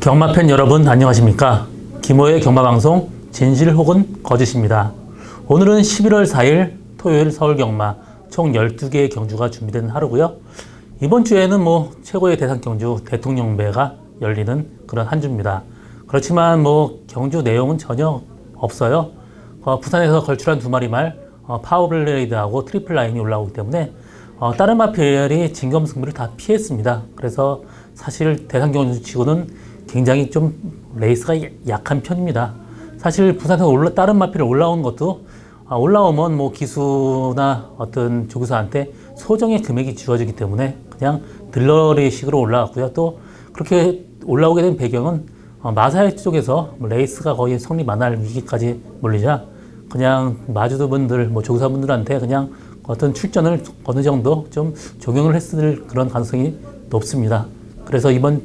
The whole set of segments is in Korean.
경마팬 여러분 안녕하십니까? 김호의 경마방송 진실 혹은 거짓입니다. 오늘은 11월 4일 토요일 서울경마 총 12개의 경주가 준비된 하루고요. 이번 주에는 최고의 대상 경주 대통령배가 열리는 그런 한 주입니다. 그렇지만 경주 내용은 전혀 없어요. 부산에서 걸출한 두 마리 말 파워블레이드하고 트리플 라인이 올라오기 때문에 다른 마필이 진검승부를 다 피했습니다. 그래서 사실 대상 경주 치고는 굉장히 좀 레이스가 약한 편입니다. 사실 부산에서 다른 마필이 올라온 것도 올라오면 기수나 어떤 조교사한테 소정의 금액이 주어지기 때문에 그냥 들러리식으로 올라왔고요. 또 그렇게 올라오게 된 배경은 마사회 쪽에서 레이스가 거의 성립 안 할 위기까지 몰리자 그냥 마주분들, 조교사분들한테 그냥 어떤 출전을 어느 정도 좀 적용을 했을 그런 가능성이 높습니다. 그래서 이번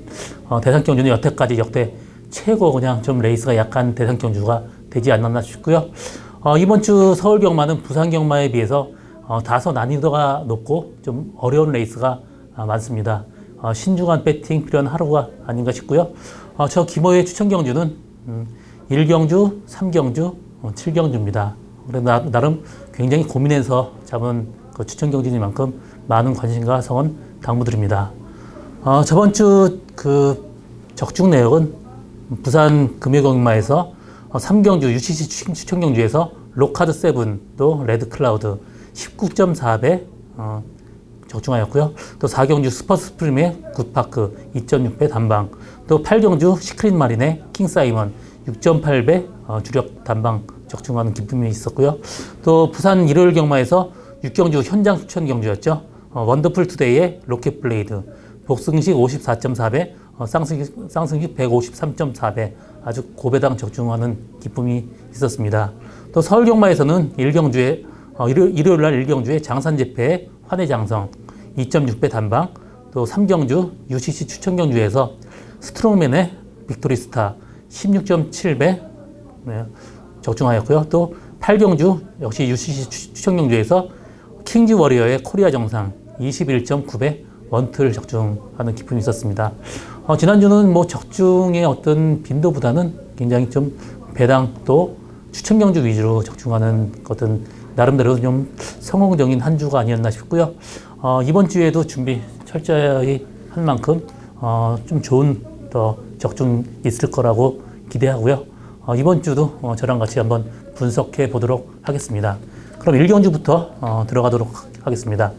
대상 경주는 여태까지 역대 최고 그냥 좀 레이스가 약한 대상 경주가 되지 않았나 싶고요. 이번 주 서울 경마는 부산 경마에 비해서 다소 난이도가 높고 좀 어려운 레이스가 많습니다. 신중한 배팅 필요한 하루가 아닌가 싶고요. 저 김호의 추천 경주는 1경주, 3경주, 7경주입니다. 그래서 나름 굉장히 고민해서 잡은 그 추천 경주니만큼 많은 관심과 성원 당부드립니다. 저번 주 그 적중 내역은 부산 금요경마에서 3경주 UCC 추천 경주에서 로카드 7또 레드 클라우드 19.4배 적중하였고요. 또 4경주 슈퍼스프림의 굿파크 2.6배 단방, 또 8경주 시크릿 마린의 킹사이먼 6.8배 주력 단방 적중하는 기쁨이 있었고요. 또 부산 일요일 경마에서 6경주 현장 추천 경주였죠. 원더풀 투데이의 로켓 블레이드 복승식 54.4배, 쌍승식 153.4배 아주 고배당 적중하는 기쁨이 있었습니다. 또 서울 경마에서는 일요일날 1경주에 장산제패의 환해장성 2.6배 단방, 또 3경주 UCC 추천 경주에서 스트롱맨의 빅토리스타 16.7배 적중하였고요. 또 8경주 역시 UCC 추천 경주에서 킹즈 워리어의 코리아 정상 21.9배 원틀 적중하는 기쁨이 있었습니다. 지난주는 적중의 어떤 빈도보다는 굉장히 좀 배당 또 추천 경주 위주로 적중하는 어떤 나름대로 좀 성공적인 한 주가 아니었나 싶고요. 이번 주에도 준비 철저히 한 만큼 좀 좋은 더 적중 있을 거라고 기대하고요. 이번 주도 저랑 같이 한번 분석해 보도록 하겠습니다. 그럼 1경주부터 들어가도록 하겠습니다.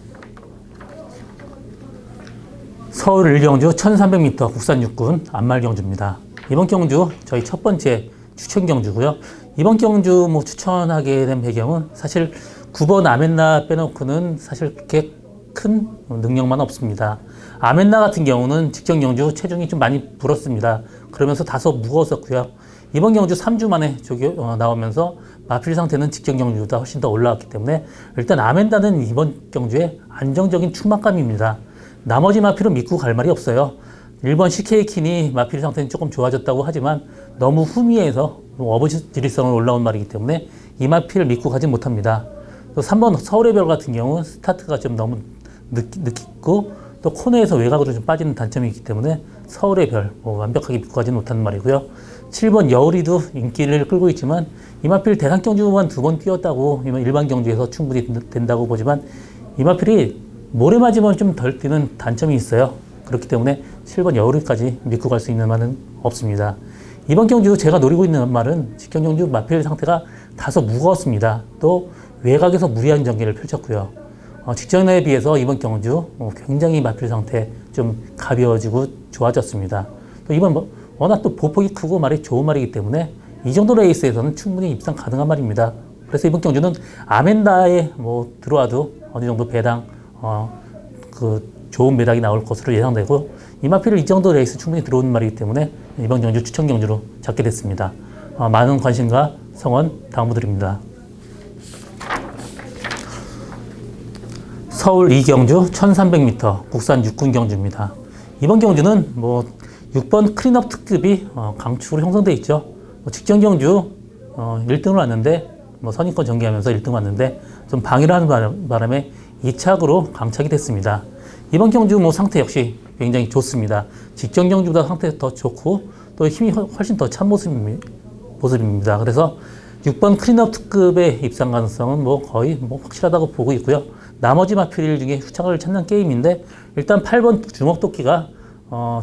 서울 1경주 1300m 국산 육군 안말 경주입니다. 이번 경주 저희 첫 번째 추천 경주고요. 이번 경주 추천하게 된 배경은 사실 9번 아멘나 빼놓고는 사실 그렇게 큰 능력만 없습니다. 아멘나 같은 경우는 직전 경주 체중이 좀 많이 불었습니다. 그러면서 다소 무거웠었고요. 이번 경주 3주 만에 나오면서 마필 상태는 직전 경주보다 훨씬 더 올라왔기 때문에 일단 아멘다는 이번 경주에 안정적인 충만감입니다. 나머지 마필은 믿고 갈 말이 없어요. 1번 CK킨이 마필 상태는 조금 좋아졌다고 하지만 너무 후미에서 어부지리성으로 올라온 말이기 때문에 이 마필을 믿고 가지 못합니다. 또 3번 서울의 별 같은 경우는 스타트가 좀 너무 늦고 또 코너에서 외곽으로 좀 빠지는 단점이 있기 때문에 서울의 별 완벽하게 믿고 가지 못하는 말이고요. 7번 여우리도 인기를 끌고 있지만 이 마필 대상 경주만 2번 뛰었다고 일반 경주에서 충분히 된다고 보지만 이 마필이 모래 맞으면 좀 덜 뛰는 단점이 있어요. 그렇기 때문에 7번 여우리까지 믿고 갈 수 있는 말은 없습니다. 이번 경주 제가 노리고 있는 말은 직전 경주 마필 상태가 다소 무거웠습니다. 또 외곽에서 무리한 전개를 펼쳤고요. 직전에 비해서 이번 경주 굉장히 마필 상태 좀 가벼워지고 좋아졌습니다. 또 이번 워낙 또 보폭이 크고 말이 좋은 말이기 때문에 이 정도 레이스에서는 충분히 입상 가능한 말입니다. 그래서 이번 경주는 아멘다에 들어와도 어느 정도 배당 좋은 매락이 나올 것으로 예상되고 이 마필을 이 정도 레이스 충분히 들어오는 말이기 때문에 이번 경주 추천 경주로 잡게 됐습니다. 많은 관심과 성원 당부드립니다. 서울 2경주 1300m 국산 육군 경주입니다. 이번 경주는 6번 클린업 특급이 강축으로 형성되어 있죠. 직전 경주 1등을 왔는데 선입권 전개하면서 1등 왔는데 좀 방해를 하는 바람에 2착으로 강착이 됐습니다. 이번 경주 상태 역시 굉장히 좋습니다. 직전 경주보다 상태가 더 좋고 또 힘이 훨씬 더 찬 모습입니다. 그래서 6번 클린업 특급의 입상 가능성은 뭐 거의 뭐 확실하다고 보고 있고요. 나머지 마필 중에 후착을 찾는 게임인데 일단 8번 주먹도끼가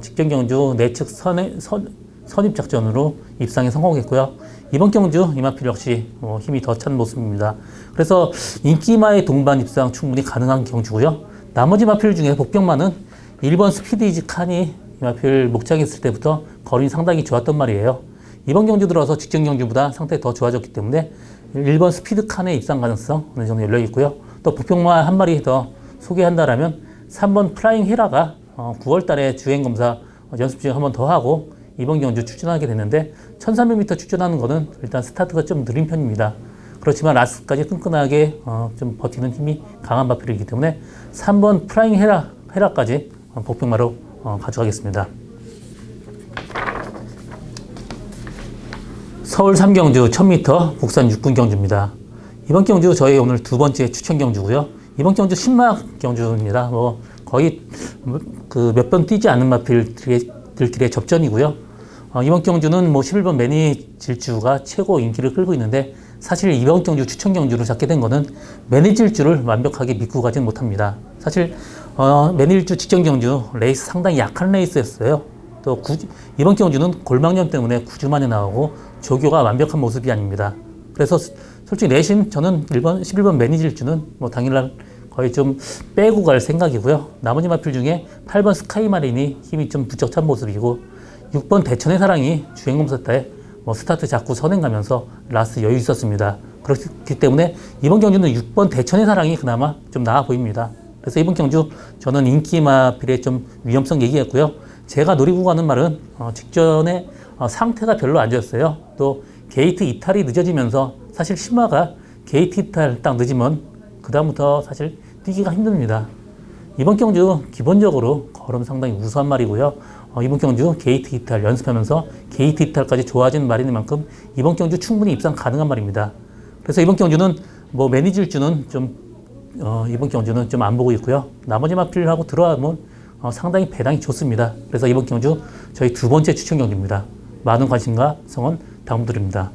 직전 경주 내측 선입 작전으로 입상에 성공했고요. 이번 경주 이마필 역시 힘이 더 찬 모습입니다. 그래서 인기마의 동반 입상 충분히 가능한 경주고요. 나머지 마필 중에 복병마는 1번 스피디지 칸이 이마필 목장했을 때부터 거린이 상당히 좋았단 말이에요. 이번 경주 들어서 직전 경주보다 상태가 더 좋아졌기 때문에 1번 스피드 칸의 입상 가능성 어느 정도 열려 있고요. 또 복병마 한 마리 더 소개한다라면 3번 플라잉 헤라가 9월 달에 주행검사 연습 중에 한 번 더 하고 이번 경주 출전하게 됐는데 1300m 출전하는 거는 일단 스타트가 좀 느린 편입니다. 그렇지만 라스트까지 끈끈하게 좀 버티는 힘이 강한 마필이기 때문에 3번 플라잉 헤라까지 복병마로 가져가겠습니다. 서울 3경주 1000m 국산 6군 경주입니다. 이번 경주 저희 오늘 두 번째 추천 경주고요. 이번 경주 신마 경주입니다. 뭐 거의 그 몇 번 뛰지 않은 마필들끼리의 접전이고요. 이번 경주는 뭐 11번 매니 질주가 최고 인기를 끌고 있는데 사실 이번 경주 추천 경주로 잡게 된 거는 매니 질주를 완벽하게 믿고 가진 못합니다. 사실 매니 질주 직전 경주 레이스 상당히 약한 레이스였어요. 또 이번 경주는 골망염 때문에 9주 만에 나오고 조교가 완벽한 모습이 아닙니다. 그래서 솔직히 내심 저는 11번 매니 질주는 뭐 당일날 거의 좀 빼고 갈 생각이고요. 나머지 마필 중에 8번 스카이 마린이 힘이 좀 부쩍 찬 모습이고 6번 대천의 사랑이 주행검사 때 스타트 잡고 선행 가면서 라스트 여유 있었습니다. 그렇기 때문에 이번 경주는 6번 대천의 사랑이 그나마 좀 나아 보입니다. 그래서 이번 경주 저는 인기 마필의 좀 위험성 얘기했고요. 제가 노리고 가는 말은 직전에 상태가 별로 안 좋았어요. 또 게이트 이탈이 늦어지면서 사실 신마가 게이트 이탈 딱 늦으면 그 다음부터 사실 뛰기가 힘듭니다. 이번 경주 기본적으로 걸음 상당히 우수한 말이고요. 이번 경주 게이트 이탈 연습하면서 게이트 이탈까지 좋아진 말인 만큼 이번 경주 충분히 입상 가능한 말입니다. 그래서 이번 경주는 뭐 매니질주는 좀 이번 경주는 좀 안 보고 있고요. 나머지 마필하고 들어가면 상당히 배당이 좋습니다. 그래서 이번 경주 저희 두 번째 추천 경주입니다. 많은 관심과 성원 당부드립니다.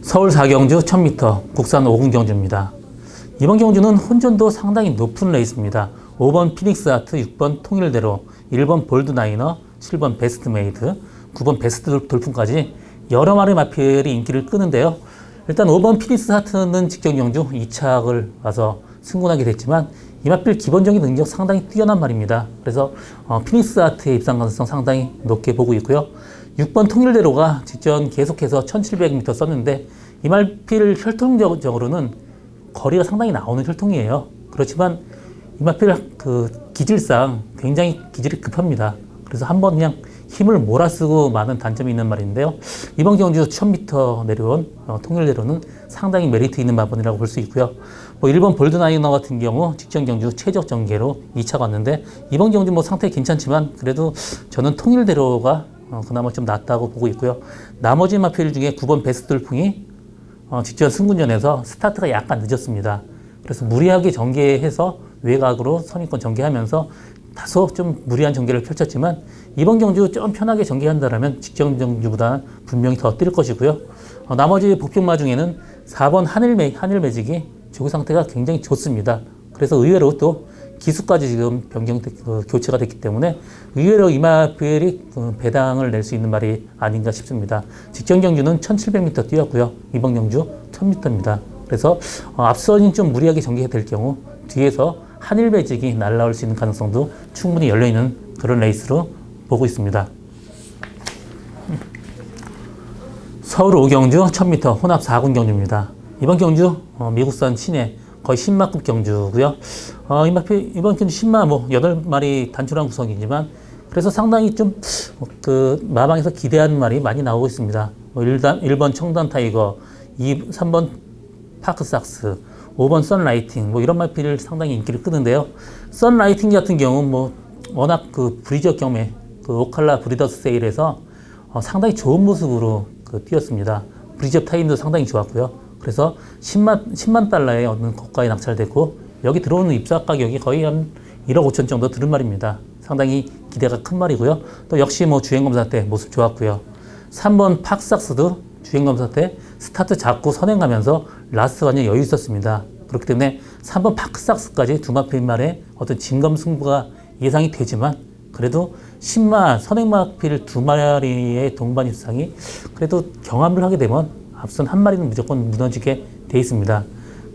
서울 4경주 1000m 국산 5군 경주입니다. 이번 경주는 혼전도 상당히 높은 레이스입니다. 5번 피닉스 아트, 6번 통일대로, 1번 볼드 나이너, 7번 베스트 메이드, 9번 베스트 돌풍까지 여러 마리 마필이 인기를 끄는데요. 일단 5번 피닉스 아트는 직전 경주 2착을 와서 승군하게 됐지만 이 마필 기본적인 능력 상당히 뛰어난 말입니다. 그래서 피닉스 아트의 입상 가능성 상당히 높게 보고 있고요. 6번 통일대로가 직전 계속해서 1700m 썼는데 이 마필 혈통적으로는 거리가 상당히 나오는 혈통이에요. 그렇지만 이 마필 그 기질상 굉장히 기질이 급합니다. 그래서 한번 그냥 힘을 몰아쓰고 많은 단점이 있는 말인데요. 이번 경주 1000m 내려온 통일대로는 상당히 메리트 있는 마번이라고 볼 수 있고요. 뭐 1번 볼드나이너 같은 경우 직전 경주 최적 전개로 2차 갔는데 이번 경주 뭐 상태 괜찮지만 그래도 저는 통일대로가 그나마 좀 낫다고 보고 있고요. 나머지 마필 중에 9번 베스트 돌풍이 직전 승군전에서 스타트가 약간 늦었습니다. 그래서 무리하게 전개해서 외곽으로 선입권 전개하면서 다소 좀 무리한 전개를 펼쳤지만 이번 경주 좀 편하게 전개한다면 직전 경주보다 분명히 더 뛸 것이고요. 나머지 복병마 중에는 4번 하늘 매직이 조교 상태가 굉장히 좋습니다. 그래서 의외로 또 기수까지 지금 교체가 됐기 때문에 의외로 이마필이 배당을 낼 수 있는 말이 아닌가 싶습니다. 직전 경주는 1700m 뛰었고요. 이번 경주 1000m입니다. 그래서 앞선이 좀 무리하게 전개가 될 경우 뒤에서 한일 매직이 날아올 수 있는 가능성도 충분히 열려있는 그런 레이스로 보고 있습니다. 서울 5경주 1000m 혼합 4군 경주입니다. 이번 경주 미국산 신예 거의 신마급 경주고요. 이번 경주 신마 뭐 8마리 단출한 구성이지만 그래서 상당히 좀 마방에서 기대하는 말이 많이 나오고 있습니다. 1번 청단 타이거, 3번 파크삭스, 5번 선라이팅 뭐 이런 마필을 상당히 인기를 끄는데요. 선라이팅 같은 경우 뭐 워낙 브리저 경매 오칼라 브리더스 세일에서 상당히 좋은 모습으로 뛰었습니다. 브리저 타임도 상당히 좋았고요. 그래서 10만 달러의 어느 고가에 낙찰됐고 여기 들어오는 입사 가격이 거의 한 1억 5천 정도 드는 말입니다. 상당히 기대가 큰 말이고요. 또 역시 뭐 주행검사 때 모습 좋았고요. 3번 팍삭스도 주행검사 때 스타트 잡고 선행하면서 라스트 완전 여유 있었습니다. 그렇기 때문에 3번 팍삭스까지 두 마필 말에 어떤 진검승부가 예상이 되지만 그래도 10마 선행마필 두 마리의 동반 입상이 그래도 경합을 하게 되면 앞선 한 마리는 무조건 무너지게 돼 있습니다.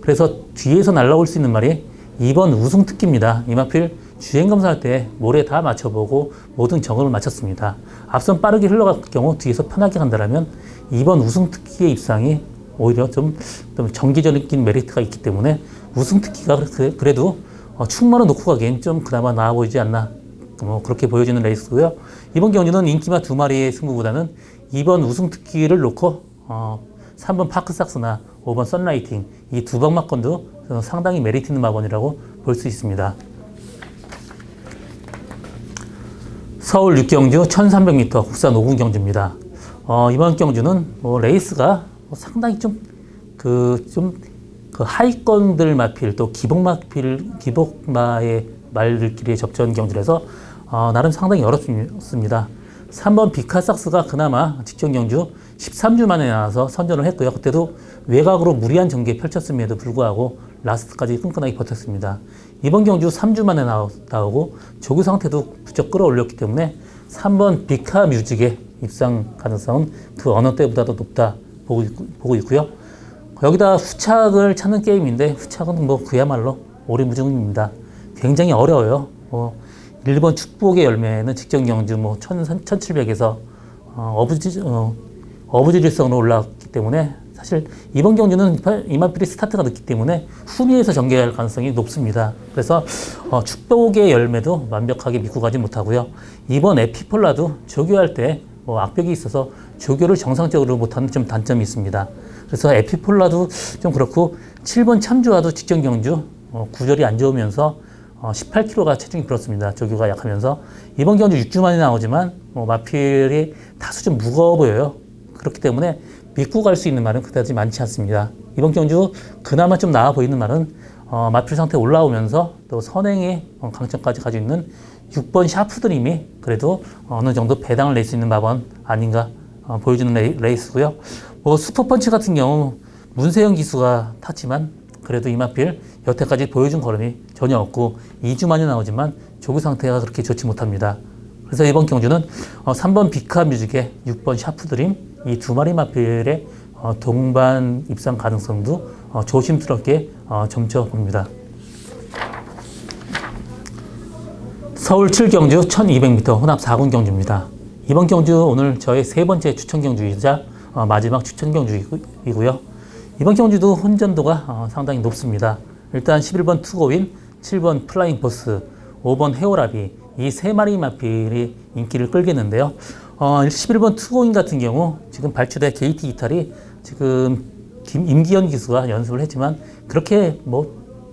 그래서 뒤에서 날라올 수 있는 말이 2번 우승특기입니다. 이 마필 주행검사할 때 모래 다 맞춰보고 모든 점검을 마쳤습니다. 앞선 빠르게 흘러갈 경우 뒤에서 편하게 간다면 2번 우승특기의 입상이 오히려 좀 정기적인 메리트가 있기 때문에 우승특기가 그래도 충만을 놓고 가기엔 좀 그나마 나아 보이지 않나 그렇게 보여지는 레이스고요. 이번 경주는 인기마 두 마리의 승부보다는 2번 우승특기를 놓고 3번 파크삭스나 5번 썬라이팅 이 두 방마권도 상당히 메리트 있는 마번이라고 볼 수 있습니다. 서울 6경주 1300m 국산 5군 경주입니다. 이번 경주는 레이스가 상당히 그 하위권들 마필 또 기복마의 말들끼리의 접전 경주라서 나름 상당히 어렵습니다. 3번 비카삭스가 그나마 직전 경주 13주 만에 나와서 선전을 했고요. 그때도 외곽으로 무리한 전개 펼쳤음에도 불구하고 라스트까지 끈끈하게 버텼습니다. 이번 경주 3주 만에 나오고 조교 상태도 부쩍 끌어올렸기 때문에 3번 비카 뮤직의 입상 가능성은 그 어느 때보다도 높다 보고 있고요. 여기다 후착을 찾는 게임인데 후착은 뭐 그야말로 오리무중입니다. 굉장히 어려워요. 1번 축복의 열매는 직전 경주 1700에서 어부지릴성으로 올라왔기 때문에 사실 이번 경주는 이마필이 스타트가 늦기 때문에 후미에서 전개할 가능성이 높습니다. 그래서 축복의 열매도 완벽하게 믿고 가지 못하고요. 이번 에피폴라도 조교할 때 악벽이 있어서 조교를 정상적으로 못하는 좀 단점이 있습니다. 그래서 에피폴라도 좀 그렇고 7번 참주와도 직전 경주 구절이 안 좋으면서 18kg가 체중이 불었습니다. 조교가 약하면서 이번 경주 6주 만에 나오지만 마필이 다소 좀 무거워 보여요. 그렇기 때문에 믿고 갈 수 있는 말은 그다지 많지 않습니다. 이번 경주 그나마 좀 나아 보이는 말은 마필 상태 올라오면서 또 선행의 강점까지 가지고 있는 6번 샤프드림이 그래도 어느 정도 배당을 낼 수 있는 마번 아닌가 보여주는 레이스고요. 슈퍼펀치 같은 경우 문세영 기수가 탔지만 그래도 이마필 여태까지 보여준 걸음이 전혀 없고 2주 만에 나오지만 조교 상태가 그렇게 좋지 못합니다. 그래서 이번 경주는 3번 비카 뮤직의 6번 샤프드림 이 두 마리 마필의 동반 입상 가능성도 조심스럽게 점쳐봅니다. 서울 7경주 1200m 혼합 4군 경주입니다. 이번 경주 오늘 저의 세 번째 추천 경주이자 마지막 추천 경주이고요. 이번 경주도 혼전도가 상당히 높습니다. 일단 11번 투고윈, 7번 플라잉 보스, 5번 헤오라비 이 세 마리 마필이 인기를 끌겠는데요. 11번 투고인 같은 경우 지금 발주대 게이트 이탈이 지금 임기현 기수가 연습을 했지만 그렇게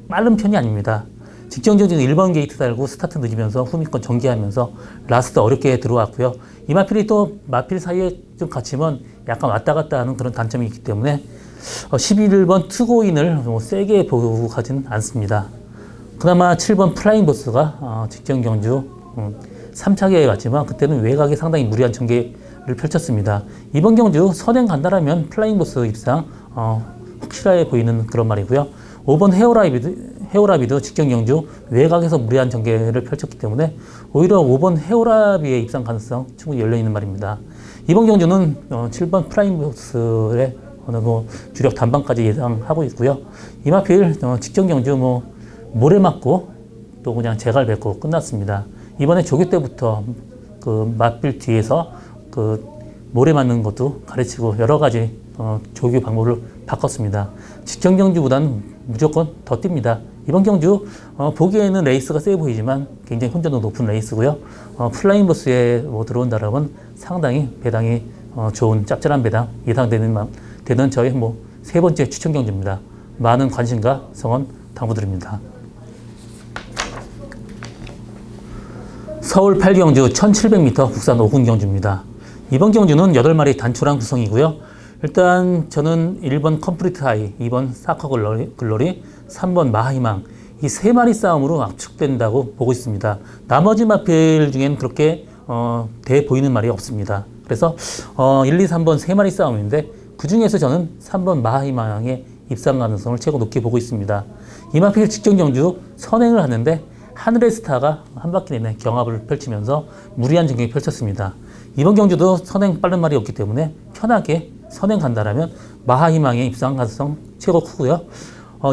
빠른 편이 아닙니다. 직전 경주는 1번 게이트 달고 스타트 늦으면서 후미권 전개하면서 라스트 어렵게 들어왔고요. 이 마필이 또 마필 사이에 좀 갇히면 약간 왔다 갔다 하는 그런 단점이 있기 때문에 11번 투고인을 세게 보고 가지는 않습니다. 그나마 7번 플라잉 보스가 직전 경주 3차기에 갔지만 그때는 외곽에 상당히 무리한 전개를 펼쳤습니다. 이번 경주 선행 간다라면 플라잉 보스 입상 확실해 보이는 그런 말이고요. 5번 헤오라비도 직전 경주 외곽에서 무리한 전개를 펼쳤기 때문에 오히려 5번 헤오라비의 입상 가능성 충분히 열려있는 말입니다. 이번 경주는 7번 플라잉 보스의 주력 단방까지 예상하고 있고요. 이마필 직전 경주 모래 맞고 또 그냥 제갈 뱉고 끝났습니다. 이번에 조교 때부터 그 마필 뒤에서 그 모래 맞는 것도 가르치고 여러 가지 조교 방법을 바꿨습니다. 직전 경주보다는 무조건 더 뜁니다. 이번 경주 보기에는 레이스가 세 보이지만 굉장히 혼전도 높은 레이스고요. 플라잉 버스에 들어온다라면 상당히 배당이 좋은 짭짤한 배당 예상되는 저의 세 번째 추천 경주입니다. 많은 관심과 성원 당부드립니다. 서울 8경주 1700m 국산 5군 경주입니다. 이번 경주는 8마리 단촐한 구성이고요. 일단 저는 1번 컴플리트 하이, 2번 사커 글로리, 3번 마하희망 이 세 마리 싸움으로 압축된다고 보고 있습니다. 나머지 마필 중엔 그렇게 돼 보이는 말이 없습니다. 그래서 1, 2, 3번 세 마리 싸움인데 그 중에서 저는 3번 마하이망의 입상 가능성을 최고 높게 보고 있습니다. 이 마필 직전 경주 선행을 하는데 하늘의 스타가 한 바퀴 내내 경합을 펼치면서 무리한 전경이 펼쳤습니다. 이번 경주도 선행 빠른 말이 없기 때문에 편하게 선행 간다라면 마하이망의 입상 가능성 최고 크고요.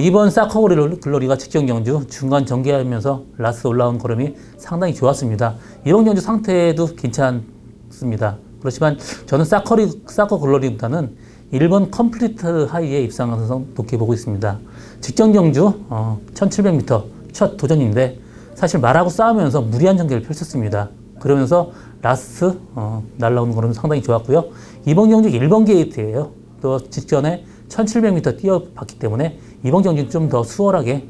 이번 사커 글로리가 직전 경주 중간 전개하면서 라스 올라온 걸음이 상당히 좋았습니다. 이번 경주 상태도 괜찮습니다. 그렇지만 저는 사커 글로리보다는 1번 컴플리트 하이의 입상 가능성 높게 보고 있습니다. 직전 경주 1700m 첫 도전인데 사실 말하고 싸우면서 무리한 전개를 펼쳤습니다. 그러면서 라스 날라오는 걸음이 상당히 좋았고요. 이번 경주 1번 게이트예요. 또 직전에 1700m 뛰어봤기 때문에 이번 경주는 좀 더 수월하게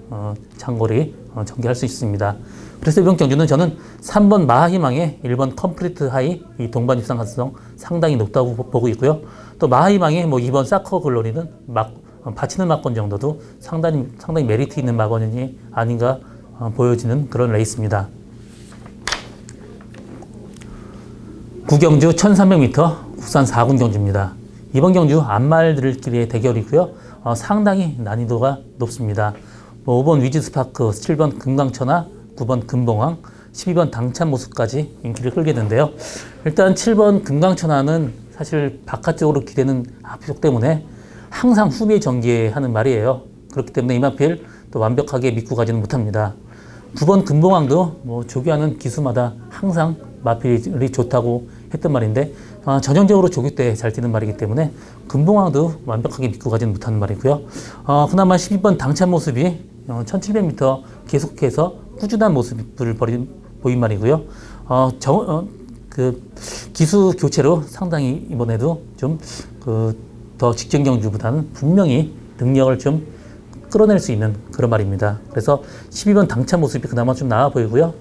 장거리 전개할 수 있습니다. 그래서 이번 경주는 저는 3번 마하희망의 1번 컴플리트 하이 이 동반 입상 가능성 상당히 높다고 보고 있고요. 또 마하희망의 2번 사커 글로리는 받치는 막권 정도도 상당히 메리트 있는 막원이 아닌가 보여지는 그런 레이스입니다. 구경주 1300m 국산 4군 경주입니다. 이번 경주 안말들끼리의 대결이고요. 상당히 난이도가 높습니다. 5번 위즈스파크, 7번 금강천하, 9번 금봉황, 12번 당찬 모습까지 인기를 끌게 되는데요. 일단 7번 금강천하는 사실 바깥쪽으로 기대는 앞쪽 때문에 항상 후미에 전개하는 말이에요. 그렇기 때문에 이 마필 또 완벽하게 믿고 가지는 못합니다. 9번 금봉황도 조교하는 기수마다 항상 마필이 좋다고 했던 말인데 전형적으로 조교 때 잘 뛰는 말이기 때문에 금봉황도 완벽하게 믿고 가지는 못하는 말이고요. 그나마 12번 당찬 모습이 1700m 계속해서 꾸준한 모습을 보인 말이고요. 그 기수 교체로 상당히 이번에도 좀 더 직전 경주보다는 분명히 능력을 좀 끌어낼 수 있는 그런 말입니다. 그래서 12번 당찬 모습이 그나마 좀 나아 보이고요.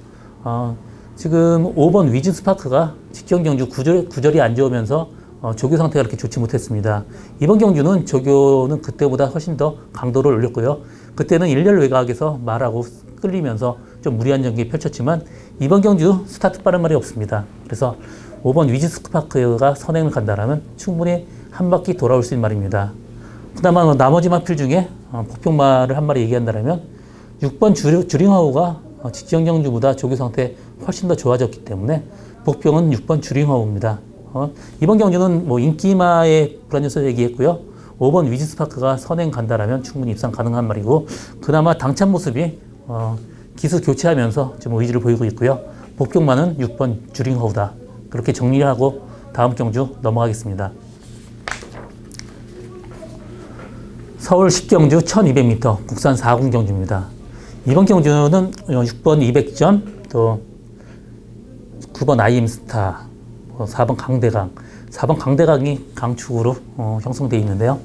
지금 5번 위즈스파크가 직전 경주 구절이 안 좋으면서 조교 상태가 그렇게 좋지 못했습니다. 이번 경주는 조교는 그때보다 훨씬 더 강도를 올렸고요. 그때는 일렬 외곽에서 말하고 끌리면서 좀 무리한 전개 펼쳤지만 이번 경주 스타트 빠른 말이 없습니다. 그래서 5번 위즈스파크가 선행을 간다라면 충분히 한 바퀴 돌아올 수 있는 말입니다. 그나마 나머지 마필 중에 복평말을 한 마리 얘기한다면 6번 주링하우가 직전 경주보다 조교 상태 훨씬 더 좋아졌기 때문에 복평은 6번 주링하우입니다. 이번 경주는 인기마의 불안요소 얘기했고요. 5번 위즈스파크가 선행 간다라면 충분히 입상 가능한 말이고 그나마 당찬 모습이 기수 교체하면서 좀 의지를 보이고 있고요. 복평만은 6번 주링하우다. 그렇게 정리를 하고 다음 경주 넘어가겠습니다. 서울 10경주 1200m 국산 4군 경주입니다. 이번 경주는 6번 200점, 또 9번 IM스타, 4번 강대강, 4번 강대강이 강축으로 형성되어 있는데요.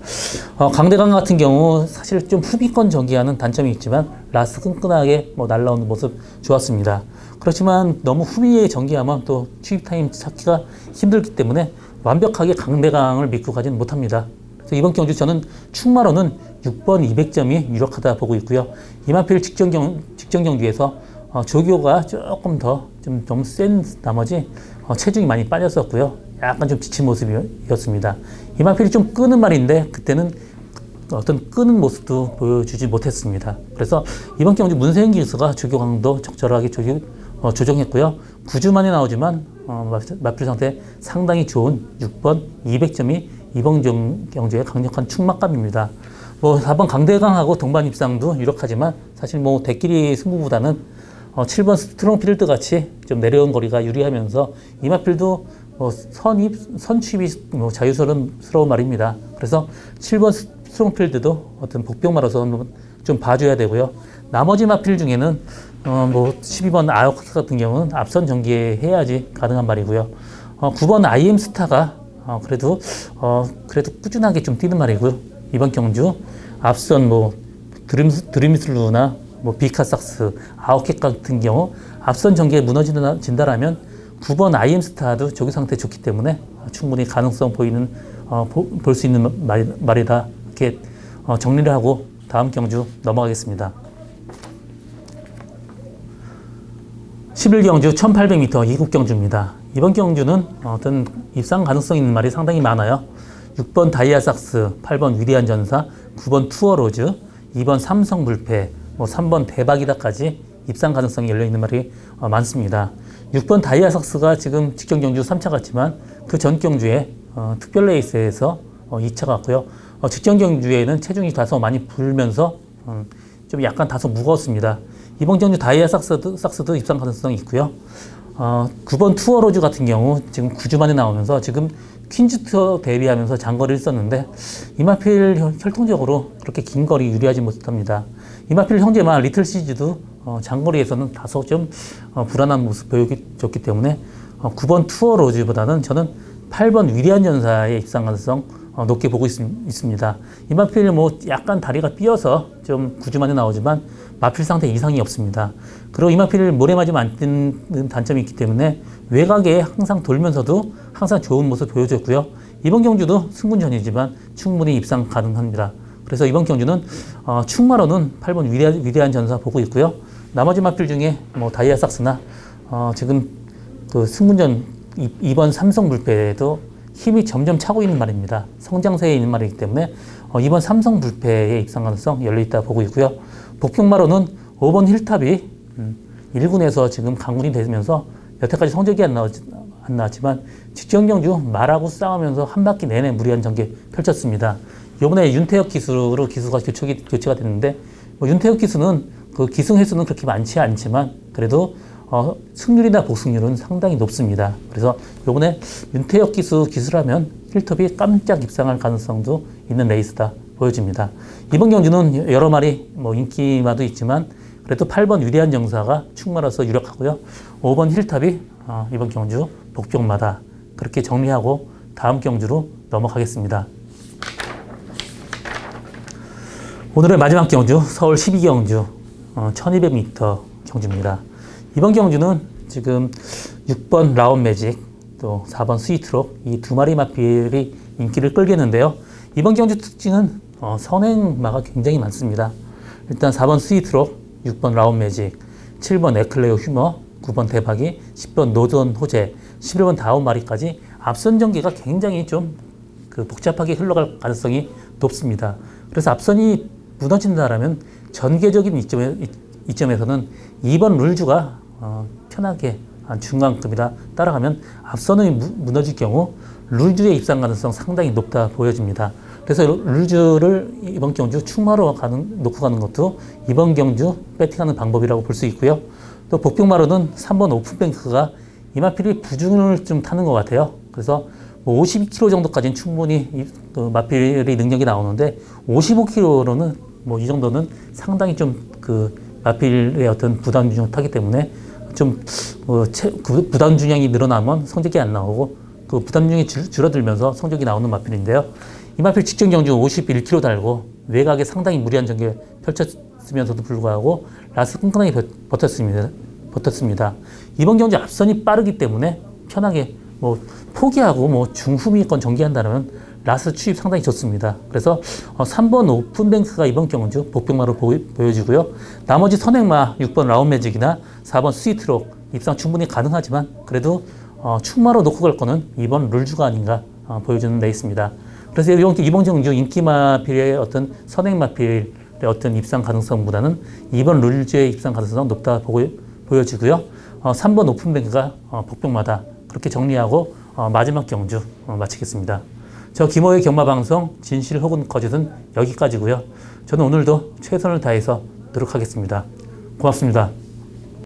강대강 같은 경우 사실 좀 후비권 전개하는 단점이 있지만 라스 끈끈하게 날라오는 모습 좋았습니다. 그렇지만 너무 후비에 전개하면 또 취입 타임 찾기가 힘들기 때문에 완벽하게 강대강을 믿고 가지는 못합니다. 그래서 이번 경주 저는 충마로는 6번 200점이 유력하다 보고 있고요. 이마필 직전 경주에서 조교가 조금 더 좀 센 나머지 체중이 많이 빠졌었고요. 약간 좀 지친 모습이었습니다. 이마필이 좀 끄는 말인데 그때는 어떤 끄는 모습도 보여주지 못했습니다. 그래서 이번 경주 문세영 기수가 조교 강도 적절하게 조정했고요. 9주 만에 나오지만 마필 상태 상당히 좋은 6번 200점이 이번 경주의 강력한 충막감입니다. 4번 강대강하고 동반 입상도 유력하지만 사실 대끼리 승부보다는 7번 스트롱필드 같이 좀 내려온 거리가 유리하면서 이마필도 선취입이 자유스러운 말입니다. 그래서 7번 스트롱필드도 어떤 복병마로서 한번 좀 봐줘야 되고요. 나머지 마필 중에는 12번 아역스 같은 경우는 앞선 전개해야지 가능한 말이고요. 9번 IM스타가 그래도 꾸준하게 좀 뛰는 말이고요. 이번 경주 앞선 드림슬루나 비카삭스, 아웃캣 같은 경우 앞선 전개에 무너진다라면 9번 IM스타도 조교 상태 좋기 때문에 충분히 가능성 볼 수 있는 말이다. 이렇게 정리를 하고 다음 경주 넘어가겠습니다. 11경주 1800m 이국 경주입니다. 이번 경주는 어떤 입상 가능성 있는 말이 상당히 많아요. 6번 다이아삭스, 8번 위대한 전사, 9번 투어로즈, 2번 삼성불패, 3번 대박이다까지 입상 가능성이 열려있는 말이 많습니다. 6번 다이아삭스가 지금 직경 경주 3차 갔지만 그 전 경주에 특별 레이스에서 2차 갔고요. 직전 경주에는 체중이 다소 많이 불면서 좀 약간 다소 무거웠습니다. 이번 경주 다이아삭스도 입상 가능성이 있고요. 9번 투어로즈 같은 경우 지금 9주 만에 나오면서 지금 퀸즈 투어 데뷔하면서 장거리를 썼는데 이마필 혈통적으로 그렇게 긴 거리 유리하지 못합니다. 이마필 형제만 리틀 시즈도 장거리에서는 다소 좀 불안한 모습 보여줬기 때문에 9번 투어로즈보다는 저는 8번 위대한 전사의 입상 가능성 높게 보고 있습니다. 이마필 약간 다리가 삐어서 좀 9주 만에 나오지만 마필 상태 이상이 없습니다. 그리고 이마필 모래 맞으면 안 뜨는 단점이 있기 때문에 외곽에 항상 돌면서도 항상 좋은 모습 보여줬고요. 이번 경주도 승군전이지만 충분히 입상 가능합니다. 그래서 이번 경주는 충마로는 8번 위대한 전사 보고 있고요. 나머지 마필 중에 다이아삭스나 지금 그 승군전 2번 삼성불패에도 힘이 점점 차고 있는 말입니다. 성장세에 있는 말이기 때문에 이번 삼성불패의 입상 가능성 열려있다 보고 있고요. 복평마로는 5번 힐탑이 1군에서 지금 강군이 되면서 여태까지 성적이 안 나왔지만 직전 경주 말하고 싸우면서 한 바퀴 내내 무리한 전개 펼쳤습니다. 이번에 윤태혁 기수로 기수가 교체가 됐는데 윤태혁 기수는 그 기승 횟수는 그렇게 많지 않지만 그래도 승률이나 복승률은 상당히 높습니다. 그래서 이번에 윤태혁 기수라면 힐톱이 깜짝 입상할 가능성도 있는 레이스다 보여집니다. 이번 경주는 여러 마리 인기마도 있지만 그래도 8번 위대한 정사가 충마로서 유력하고요. 5번 힐탑이 이번 경주 복병마다 그렇게 정리하고 다음 경주로 넘어가겠습니다. 오늘의 마지막 경주 서울 12경주 1200m 경주입니다. 이번 경주는 지금 6번 라운매직 또 4번 스위트록 이 두 마리 마필이 인기를 끌겠는데요. 이번 경주 특징은 선행마가 굉장히 많습니다. 일단 4번 스위트록, 6번 라운매직, 7번 에클레어 휴머, 9번 대박이, 10번 노던 호재, 11번 다운마리까지 앞선 전개가 굉장히 좀 복잡하게 흘러갈 가능성이 높습니다. 그래서 앞선이 무너진다라면 전개적인 이점에서는 2번 룰주가 편하게 중간급이다 따라가면 앞선이 무너질 경우 룰주의 입상 가능성 상당히 높다 보여집니다. 그래서 룰주를 이번 경주 충마로 놓고 가는 것도 이번 경주 배팅하는 방법이라고 볼 수 있고요. 또 복병마로는 3번 오픈뱅크가 이마필이 부중을 좀 타는 것 같아요. 그래서 52km 정도까지는 충분히 마필의 능력이 나오는데 55km로는 이 정도는 상당히 좀 마필의 어떤 부담 균형을 타기 때문에 좀 부담 균형이 늘어나면 성적이 안 나오고 그 부담 균형이 줄어들면서 성적이 나오는 마필인데요. 이 마필 직전 경주 51km 달고 외곽에 상당히 무리한 전개 펼쳤으면서도 불구하고 라스 끈끈하게 버텼습니다. 이번 경주 앞선이 빠르기 때문에 편하게 포기하고 중후미권 전개한다면 라스 추입 상당히 좋습니다. 그래서 3번 오픈뱅크가 이번 경주 복병마로 보여지고요. 나머지 선행마 6번 라운매직이나 4번 스위트록 입상 충분히 가능하지만 그래도 충마로 놓고 갈 거는 2번 룰주가 아닌가 보여주는 레이스입니다. 그래서 이번 경주 인기마필의 어떤 선행마필의 어떤 입상 가능성보다는 2번 룰주의 입상 가능성이 높다 보여지고요. 3번 오픈뱅크가 복병마다 그렇게 정리하고 마지막 경주 마치겠습니다. 저 김호의 경마방송 진실 혹은 거짓은 여기까지고요. 저는 오늘도 최선을 다해서 노력하겠습니다. 고맙습니다.